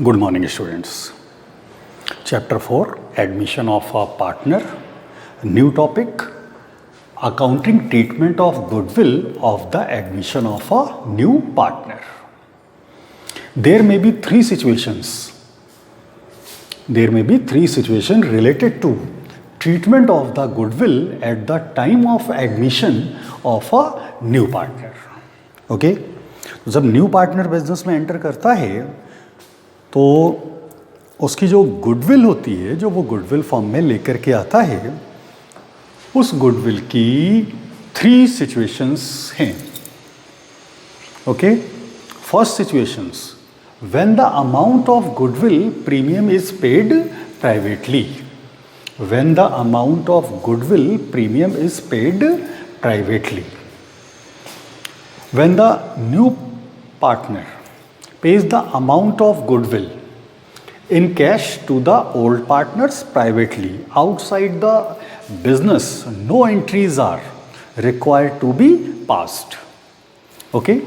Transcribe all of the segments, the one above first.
Good morning, students. Chapter 4, Admission of a Partner. New topic, Accounting Treatment of Goodwill of the Admission of a New Partner. There may be three situations. There may be three situations related to treatment of the goodwill at the time of admission of a new partner. Okay? तो जब new partner business में enter करता है तो उसकी जो goodwill होती है, जो वो गुडविल फॉर्म में लेकर के आता है, उस गुडविल की थ्री सिचुएशंस हैं. Okay, first situations, when the amount of goodwill premium is paid privately. When the amount of goodwill premium is paid privately. When the new partner pays the amount of goodwill in cash to the old partners privately outside the business, no entries are required to be passed. Okay?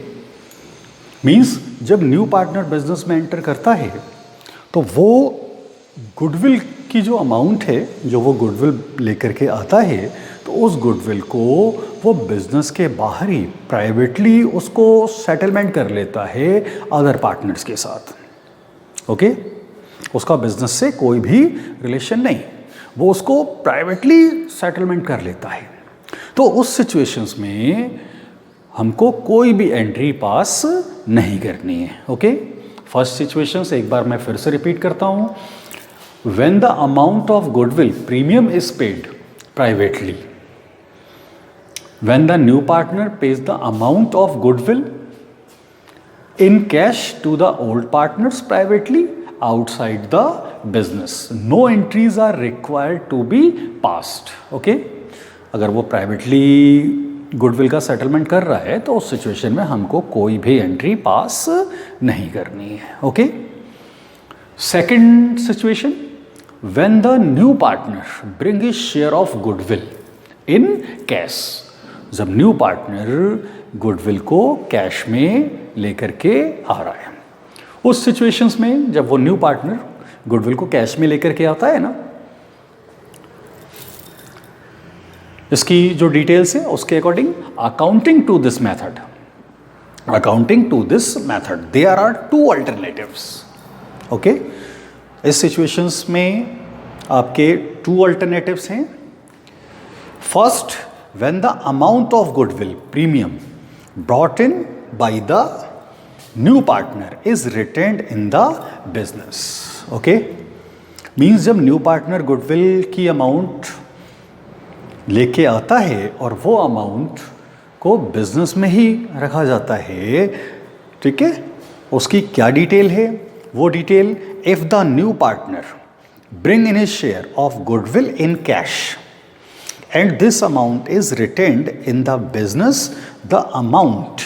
Means जब new partner business में enter करता है तो वो goodwill की जो amount है, जो वो गुडविल लेकर के आता है, तो उस गुडविल को वो बिजनेस के बाहर ही प्राइवेटली उसको सेटलमेंट कर लेता है अदर पार्टनर्स के साथ. ओके? उसका बिजनेस से कोई भी रिलेशन नहीं, वो उसको प्राइवेटली सेटलमेंट कर लेता है. तो उस सिचुएशंस में हमको कोई भी एंट्री पास नहीं करनी है. ओके? फर्स्ट सिचुएशंस एक बार मैं फिर से रिपीट करता हूँ. When the amount of goodwill premium is paid privately. When the new partner pays the amount of goodwill in cash to the old partners privately outside the business, no entries are required to be passed. Okay? अगर वो privately goodwill का settlement कर रहा है तो उस situation में हमको कोई भी एंट्री पास नहीं करनी है. Okay? Second situation, when the new partner bring his share of goodwill in cash. जब न्यू पार्टनर गुडविल को कैश में लेकर के आ रहा है, उस सिचुएशंस में जब वो न्यू पार्टनर गुडविल को कैश में लेकर के आता है ना, इसकी जो डिटेल्स है उसके according accounting to this method, there are two alternatives. Okay? इस सिचुएशंस में आपके टू अल्टरनेटिव्स हैं. First, when the amount of goodwill premium brought in by the new partner is retained in the business. Okay? Means जब new partner goodwill की amount लेके आता है और वो अमाउंट को बिजनेस में ही रखा जाता है. ठीक है? उसकी क्या डिटेल है? वो detail, if the new partner bring in his share of goodwill in cash and this amount is retained in the business, the amount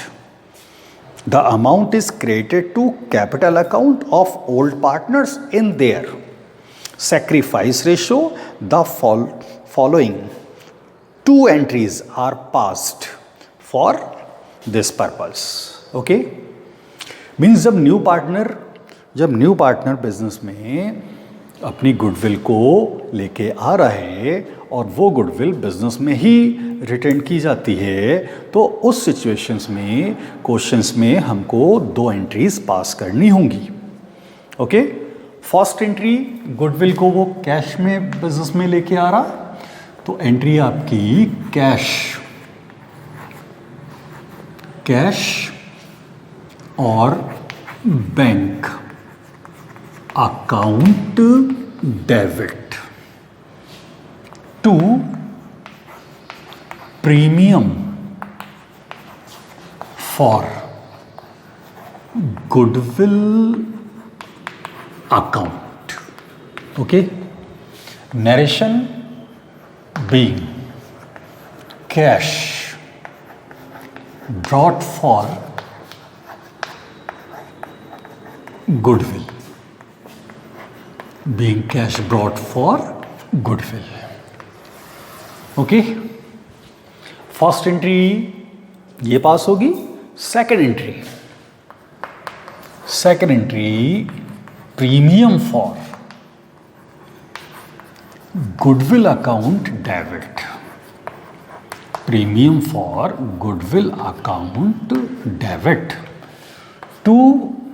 is credited to capital account of old partners in their sacrifice ratio. The following two entries are passed for this purpose. Okay? Means जब new partner business में अपनी goodwill को लेके आ रहा है और वो goodwill business में ही रिटेन की जाती है, तो उस सिचुएशंस में क्वेश्चंस में हमको दो एंट्रीज पास करनी होंगी. ओके? फर्स्ट एंट्री, गुडविल को वो कैश में बिजनेस में लेके आ रहा, तो एंट्री आपकी कैश और bank account debit to premium for goodwill account. Okay? Narration being cash brought for goodwill, being cash brought for goodwill. Okay? First entry ये पास होगी. Second entry premium for goodwill account debit, premium for goodwill account debit to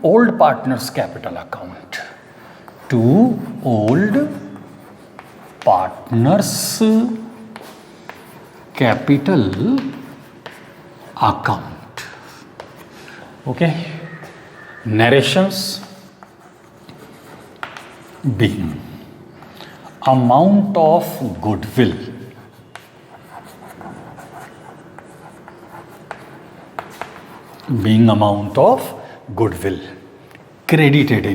old partners capital account, to old partners capital account. Okay, narrations being amount of goodwill credited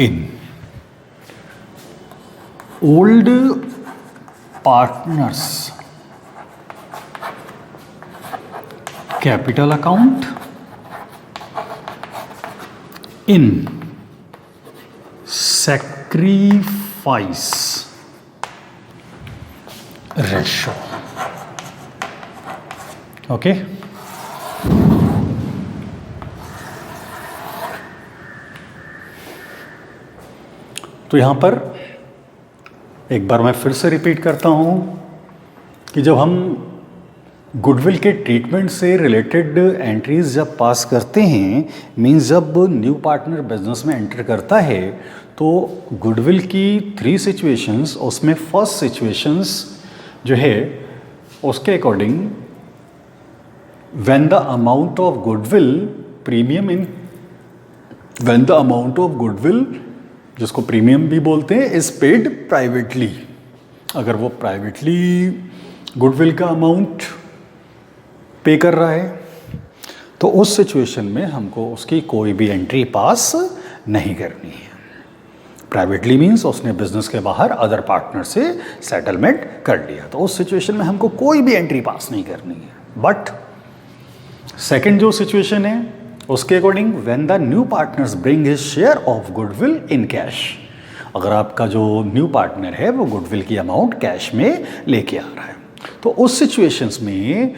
in old partners capital account in sacrifice ratio. Okay, तो यहां पर एक बार मैं फिर से repeat करता हूं कि जब हम गुडविल के ट्रीटमेंट से रिलेटेड एंट्रीज जब पास करते हैं, मीन्स जब न्यू पार्टनर बिजनेस में एंटर करता है, तो गुडविल की 3 सिचुएशंस, उसमें फर्स्ट सिचुएशंस जो है उसके according when the amount of goodwill premium in, when the amount of goodwill जिसको प्रीमियम भी बोलते हैं इज पेड प्राइवेटली, अगर वो प्राइवेटली गुडविल का अमाउंट पे कर रहा है तो उस सिचुएशन में हमको उसकी कोई भी एंट्री पास नहीं करनी है. प्राइवेटली मीन्स उसने बिजनेस के बाहर अदर पार्टनर से सेटलमेंट कर लिया, तो उस सिचुएशन में हमको कोई भी एंट्री पास नहीं करनी है. बट सेकंड जो सिचुएशन है उसके according when the new partners bring his share of goodwill in cash, अगर आपका जो न्यू पार्टनर है वो गुडविल की अमाउंट कैश में लेके आ रहा है, तो उस सिचुएशंस में,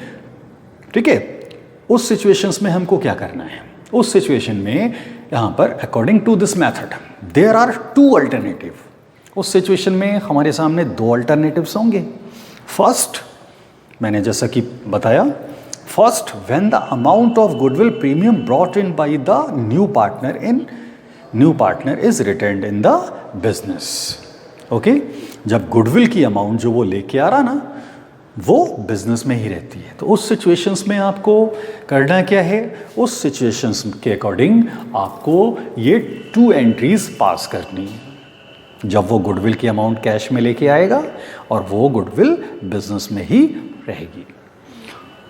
ठीक है, उस सिचुएशंस में हमको क्या करना है. उस सिचुएशन में यहाँ पर according to this method there are 2 alternative. उस सिचुएशन में हमारे सामने 2 अल्टरनेटिव्स होंगे. फर्स्ट, मैंने जैसा कि बताया, first when the amount of goodwill premium brought in by the new partner is retained in the business. Okay, जब गुडविल की अमाउंट जो वो लेके आ रहा ना वो बिजनेस में ही रहती है, तो उस सिचुएशंस में आपको करना क्या है, उस सिचुएशंस के अकॉर्डिंग आपको ये 2 एंट्रीज पास करनी है. जब वो गुडविल की अमाउंट कैश में लेके आएगा और वो गुडविल बिजनेस में ही रहेगी,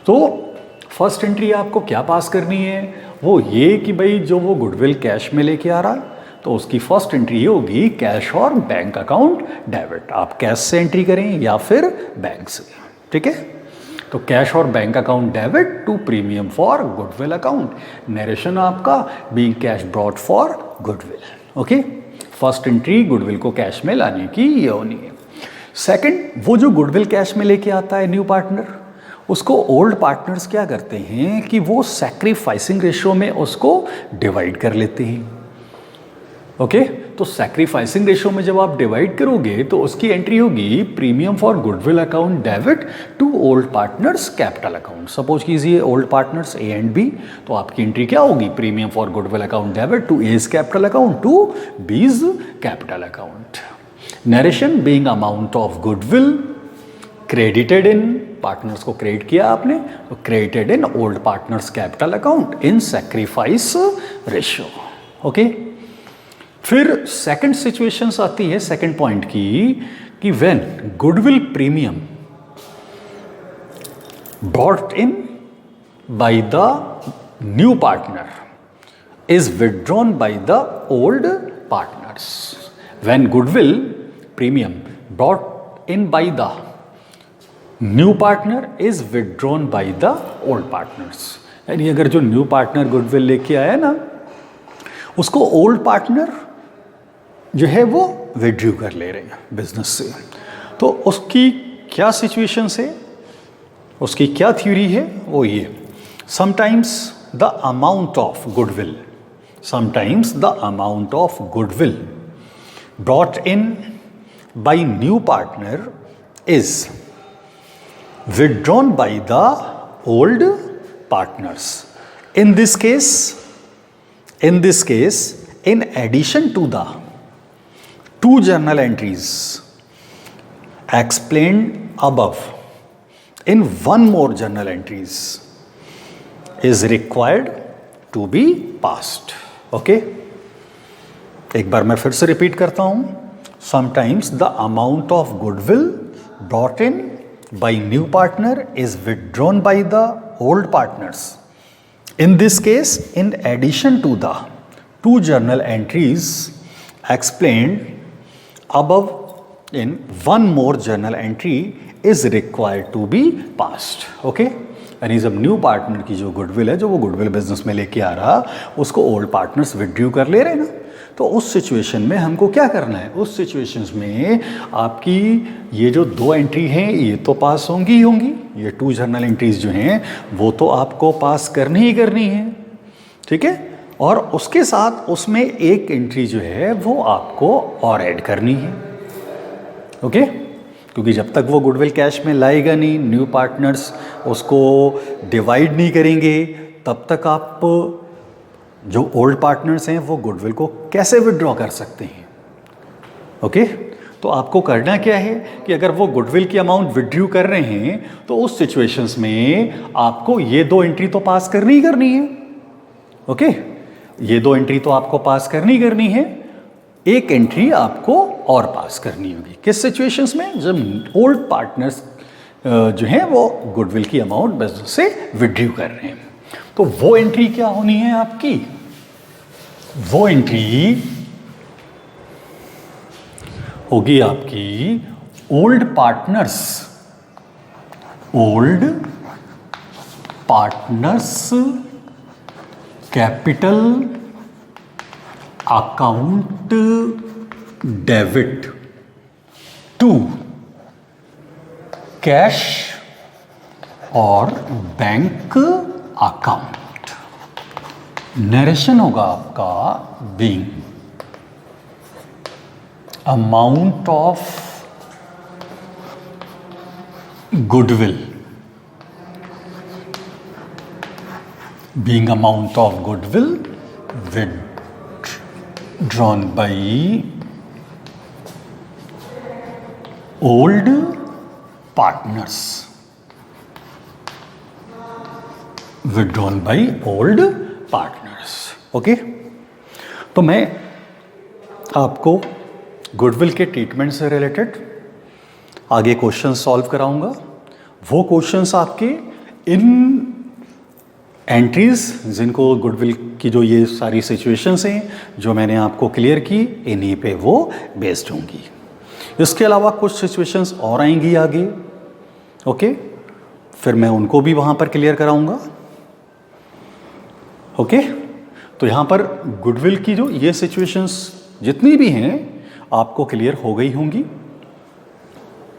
तो फर्स्ट एंट्री आपको क्या पास करनी है, वो ये कि भाई जो वो गुडविल कैश में लेके आ रहा तो उसकी फर्स्ट एंट्री ये होगी कैश और बैंक अकाउंट डेबिट. आप कैश से एंट्री करें या फिर बैंक से, ठीक है. तो कैश और bank account debit to premium for goodwill account, narration आपका being cash brought for goodwill. Okay, first entry goodwill को कैश में लाने की ये होनी है. सेकंड, वो जो गुडविल कैश में लेके आता है न्यू पार्टनर, उसको ओल्ड पार्टनर्स क्या करते हैं कि वो सैक्रिफाइसिंग रेशियो में उसको डिवाइड कर लेते हैं. ओके, तो सैक्रिफाइसिंग रेशियो में जब आप डिवाइड करोगे तो उसकी एंट्री होगी premium for goodwill account debit to old partners capital account. Suppose कीजिए old partners A and B, तो आपकी एंट्री क्या होगी, premium for goodwill account debit to A's capital account to B's capital account. Narration being amount of goodwill credited in, partners को credit किया आपने, तो credited in old partners capital account in sacrifice ratio. Okay, फिर second situations आती है second point की कि when goodwill premium brought in by the new partner is withdrawn by the old partners. When goodwill premium brought in by the new partner is withdrawn by the old partners, यानी अगर जो new partner goodwill लेके आया ना उसको old partner जो है वो विड्रू कर ले रहे हैं बिजनेस से, तो उसकी क्या सिचुएशन है, उसकी क्या थ्योरी है, वो ये sometimes the amount of goodwill, sometimes the amount of goodwill brought in by new partner is withdrawn by the old partners. In this case, in addition to the two journal entries explained above, in one more journal entries is required to be passed. Okay? एक बार मैं फिर से repeat करता हूं. Sometimes the amount of goodwill brought in by new partner is withdrawn by the old partners. In this case, in addition to the two journal entries explained above, in one more journal entry is required to be passed. Okay? यानी जब new partner की जो goodwill है, जो वो goodwill business में लेके आ रहा, उसको ओल्ड पार्टनर्स विड्रू कर ले रहे हैं ना, तो उस सिचुएशन में हमको क्या करना है? उस सिचुएशंस में आपकी ये जो दो एंट्री हैं ये तो पास होंगी ही होंगी, ये टू जर्नल एंट्रीज जो हैं वो तो आपको पास करनी ही करनी है. ठीक है? और उसके साथ उसमें एक एंट्री जो है वो आपको और ऐड करनी है. ओके? क्योंकि जब तक वो गुडविल कैश में लाएगा नहीं, न्यू पार्टनर्स उसको डिवाइड नहीं करेंगे, तब तक आप जो ओल्ड पार्टनर्स हैं वो गुडविल को कैसे विड्रॉ कर सकते हैं? ओके? तो आपको करना क्या है कि अगर वो गुडविल की अमाउंट विड्रू कर रहे हैं तो उस सिचुएशंस में आपको ये दो एंट्री तो पास करनी ही करनी है. ओके? ये दो एंट्री तो आपको पास करनी है. एक एंट्री आपको और पास करनी होगी. किस सिचुएशंस में? जब ओल्ड पार्टनर्स जो हैं वो गुडविल की अमाउंट बिजनेस से विड्रू कर रहे हैं. तो वो एंट्री क्या होनी है आपकी? वो एंट्री होगी आपकी old partners capital account debit to cash और बैंक अकाउंट. नरेशन होगा आपका being amount of goodwill, being amount of goodwill withdrawn by old partners. Withdrawn by old partners. Okay? तो मैं आपको गुडविल के ट्रीटमेंट से रिलेटेड आगे क्वेश्चन सॉल्व कराऊंगा. वो क्वेश्चंस आपके इन एंट्रीज जिनको गुडविल की जो ये सारी सिचुएशंस हैं जो मैंने आपको क्लियर की, इन्हीं पे वो बेस्ड होंगी. इसके अलावा कुछ सिचुएशंस और आएंगी आगे. ओके? फिर मैं उनको भी वहाँ पर क्लियर कराऊंगा. ओके? तो यहाँ पर गुडविल की जो ये सिचुएशंस जितनी भी हैं आपको क्लियर हो गई होंगी.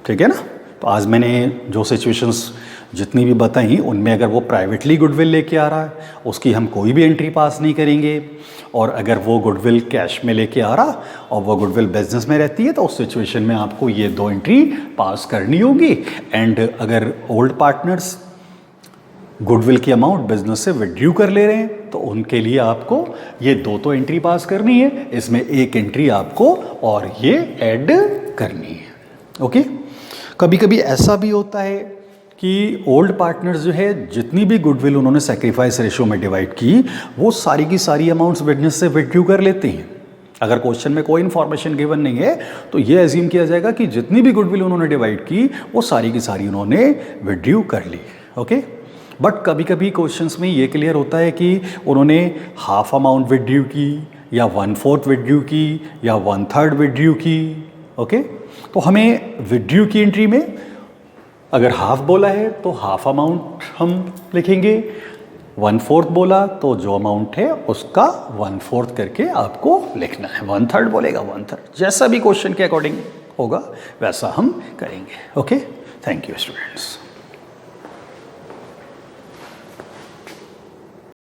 ठीक है ना? तो आज मैंने जो सिचुएशंस जितनी भी बताई उनमें अगर वो प्राइवेटली गुडविल लेके आ रहा है उसकी हम कोई भी एंट्री पास नहीं करेंगे, और अगर वो गुडविल कैश में लेके आ रहा और वो गुडविल बिजनेस में रहती है तो उस सिचुएशन में आपको ये दो एंट्री पास करनी होगी. एंड अगर ओल्ड पार्टनर्स गुडविल की अमाउंट बिजनेस से विड्रू कर ले रहे हैं तो उनके लिए आपको ये दो तो एंट्री पास करनी है, इसमें एक एंट्री आपको और ये ऐड करनी है. ओके? कभी कभी ऐसा भी होता है कि ओल्ड पार्टनर्स जो है जितनी भी गुडविल उन्होंने सैक्रिफाइस रेशियो में डिवाइड की वो सारी की सारी अमाउंट्स बिजनेस से विड्रू कर लेते हैं. अगर क्वेश्चन में कोई इन्फॉर्मेशन गिवन नहीं है तो ये एज्यूम किया जाएगा कि जितनी भी गुडविल उन्होंने डिवाइड की वो सारी की सारी उन्होंने विड्रू कर ली. ओके? बट कभी कभी क्वेश्चंस में ये क्लियर होता है कि उन्होंने हाफ अमाउंट विड्रू की या 1/4 विड्रू की या 1/3 विड्रू की. ओके? तो हमें विड्रू की एंट्री में अगर हाफ बोला है तो हाफ अमाउंट हम लिखेंगे, 1/4 बोला तो जो अमाउंट है उसका 1/4 करके आपको लिखना है. 1/3 बोलेगा 1/3, जैसा भी क्वेश्चन के अकॉर्डिंग होगा वैसा हम करेंगे. ओके? Thank you students.